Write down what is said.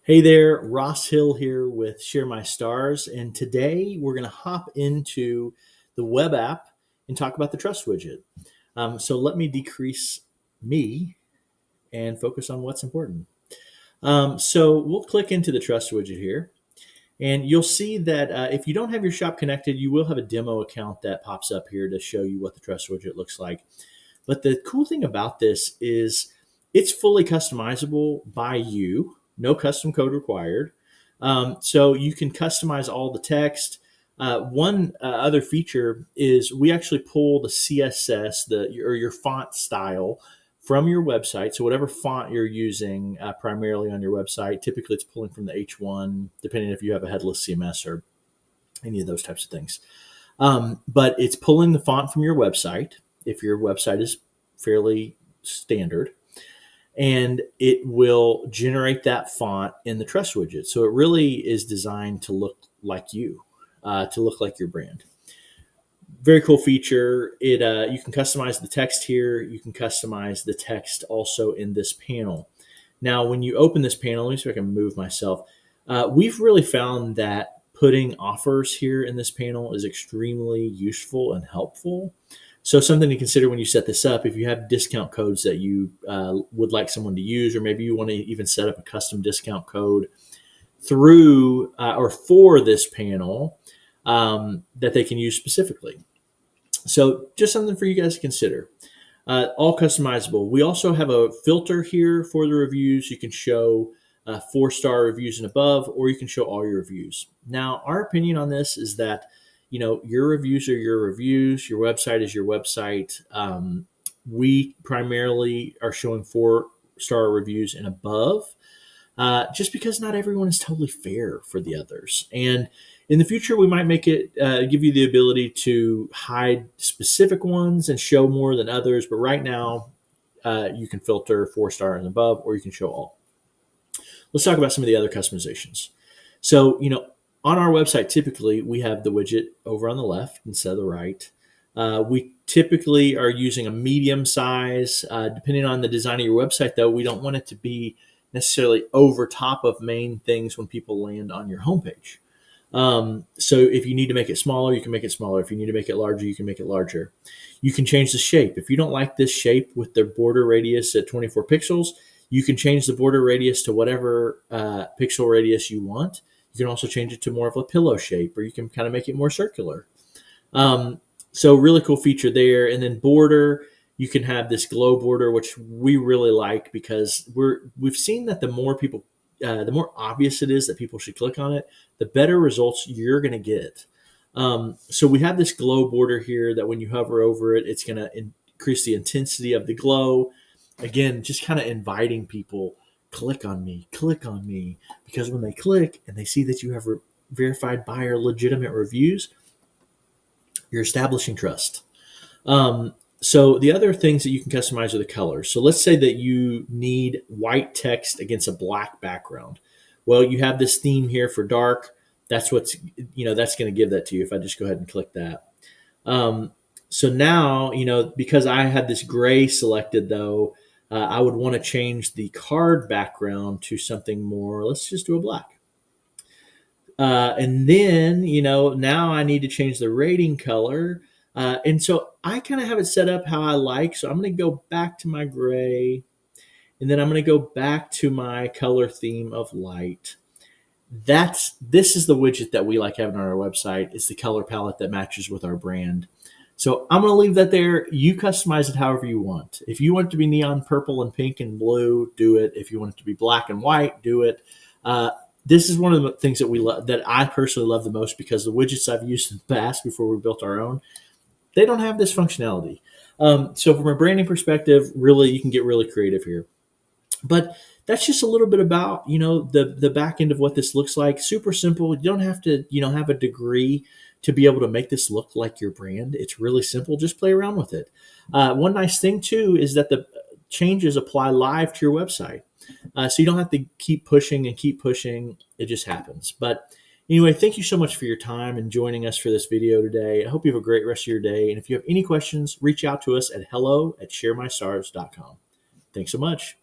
Hey there, Ross Hill here with Share My Stars, and today we're going to hop into the web app and talk about the Trust Widget. So let me decrease me and focus on what's important. So we'll click into the Trust Widget here, and you'll see that if you don't have your shop connected, you will have a demo account that pops up here to show you what the Trust Widget looks like. But the cool thing about this is it's fully customizable by you, no custom code required. So you can customize all the text. One other feature is we actually pull the CSS, or your font style from your website. So whatever font you're using primarily on your website, typically it's pulling from the H1, depending if you have a headless CMS or any of those types of things. But it's pulling the font from your website if your website is fairly standard, and it will generate that font in the Trust Widget. So it really is designed to look like you, to look like your brand. Very cool feature. You can customize the text here. You can customize the text also in this panel. Now, when you open this panel, let me see if I can move myself. We've really found that putting offers here in this panel is extremely useful and helpful. So something to consider when you set this up, if you have discount codes that you would like someone to use, or maybe you want to even set up a custom discount code through or for this panel that they can use specifically. So just something for you guys to consider. All customizable. We also have a filter here for the reviews. You can show 4-star reviews and above, or you can show all your reviews. Now, our opinion on this is that, your reviews are your reviews. Your website is your website. We primarily are showing 4-star reviews and above, just because not everyone is totally fair for the others. And in the future, we might make it give you the ability to hide specific ones and show more than others. But right now, you can filter 4-star and above, or you can show all. Let's talk about some of the other customizations. So, on our website, typically we have the widget over on the left instead of the right. We typically are using a medium size. Depending on the design of your website, though, we don't want it to be necessarily over top of main things when people land on your homepage. So if you need to make it smaller, you can make it smaller. If you need to make it larger, you can make it larger. You can change the shape. If you don't like this shape with the border radius at 24 pixels, you can change the border radius to whatever pixel radius you want. You can also change it to more of a pillow shape, or you can kind of make it more circular. So really cool feature there. And then border, you can have this glow border, which we really like because we've seen that the more people, the more obvious it is that people should click on it, the better results you're going to get. So we have this glow border here that when you hover over it, it's going to increase the intensity of the glow. Again, just kind of inviting people, click on me, because when they click and they see that you have verified buyer legitimate reviews, you're establishing trust. So the other things that you can customize are the colors. So let's say that you need white text against a black background. Well, you have this theme here for dark. That's what's, that's going to give that to you if I just go ahead and click that. So now, because I had this gray selected though, I would want to change the card background to something more, let's just do a black. And then, now I need to change the rating color. And so I kind of have it set up how I like. So I'm going to go back to my gray, and then I'm going to go back to my color theme of light. This is the widget that we like having on our website. It's the color palette that matches with our brand. So I'm going to leave that there. You customize it however you want. If you want it to be neon purple and pink and blue, do it. If you want it to be black and white, do it. This is one of the things that we love, that I personally love the most, because the widgets I've used in the past before we built our own, they don't have this functionality. So from a branding perspective, really, you can get really creative here. But that's just a little bit about, the back end of what this looks like. Super simple. You don't have to, have a degree to be able to make this look like your brand. It's really simple. Just play around with it. One nice thing too is that the changes apply live to your website. So you don't have to keep pushing. It just happens. But anyway, thank you so much for your time and joining us for this video today. I hope you have a great rest of your day. And if you have any questions, reach out to us at hello@sharemystars.com. Thanks so much.